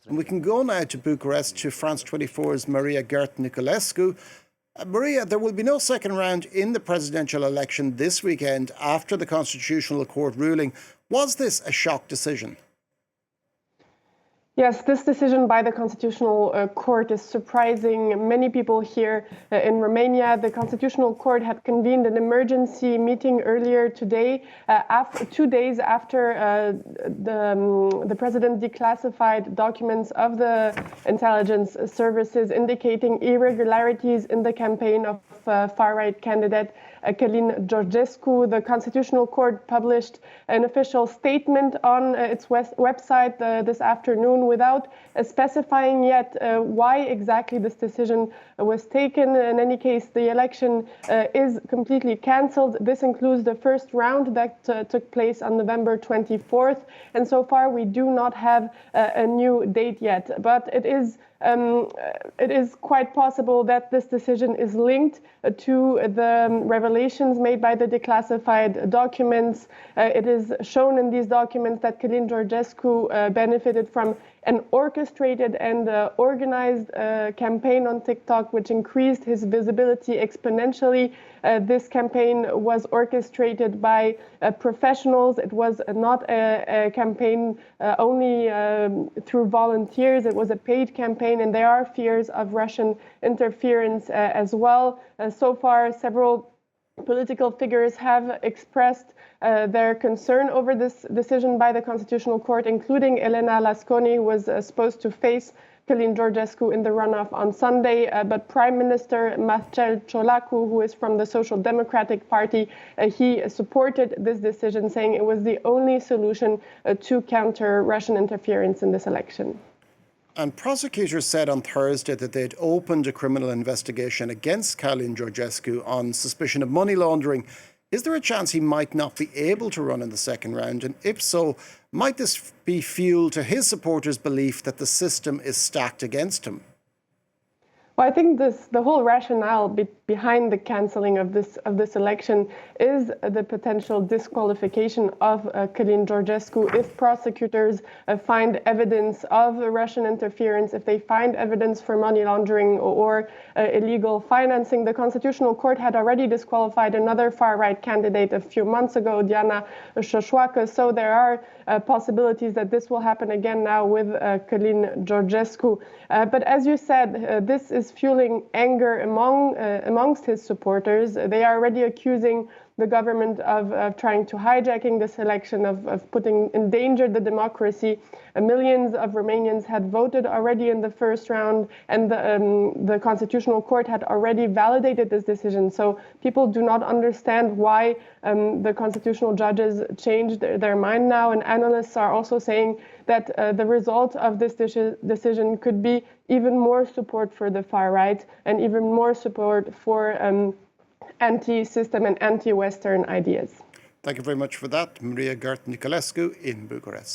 And we can go now to Bucharest to France 24's Maria Gert-Niculescu. Maria, there will be no second round in the presidential election this weekend after the Constitutional Court ruling. Was this a shock decision? Yes, this decision by the Constitutional Court is surprising many people here in Romania. The Constitutional Court had convened an emergency meeting earlier today, 2 days after the president declassified documents of the intelligence services indicating irregularities in the campaign of far-right candidate Călin Georgescu. The Constitutional Court published an official statement on its website this afternoon without specifying yet why exactly this decision was taken. In any case, the election is completely cancelled. This includes the first round that took place on November 24th. And so far, we do not have a new date yet. But it is quite possible that this decision is linked to the revelations made by the declassified documents. It is shown in these documents that Călin Georgescu benefited from an orchestrated and organized campaign on TikTok, which increased his visibility exponentially. This campaign was orchestrated by professionals. It was not a campaign only through volunteers. It was a paid campaign, and there are fears of Russian interference as well. So far, several political figures have expressed their concern over this decision by the Constitutional Court, including Elena Lasconi, who was supposed to face Călin Georgescu in the runoff on Sunday, but Prime Minister Marcel Ciolacu, who is from the Social Democratic Party, he supported this decision, saying it was the only solution to counter Russian interference in this election. And prosecutors said on Thursday that they'd opened a criminal investigation against Călin Georgescu on suspicion of money laundering. Is there a chance he might not be able to run in the second round? And if so, might this be fuel to his supporters' belief that the system is stacked against him? Well, I think the whole rationale behind the cancelling of this election is the potential disqualification of Călin Georgescu if prosecutors find evidence of Russian interference, if they find evidence for money laundering or illegal financing. The Constitutional Court had already disqualified another far-right candidate a few months ago, Diana Șoșoacă, so there are possibilities that this will happen again now with Călin Georgescu. But as you said, this is fueling anger amongst his supporters. They are already accusing the government of trying to hijacking this election, of putting in danger the democracy. Millions of Romanians had voted already in the first round, and the Constitutional Court had already validated this decision. So people do not understand why the constitutional judges changed their mind now, and analysts are also saying that the result of this decision could be even more support for the far right and even more support for anti-system and anti-Western ideas. Thank you very much for that, Maria Gert-Niculescu in Bucharest.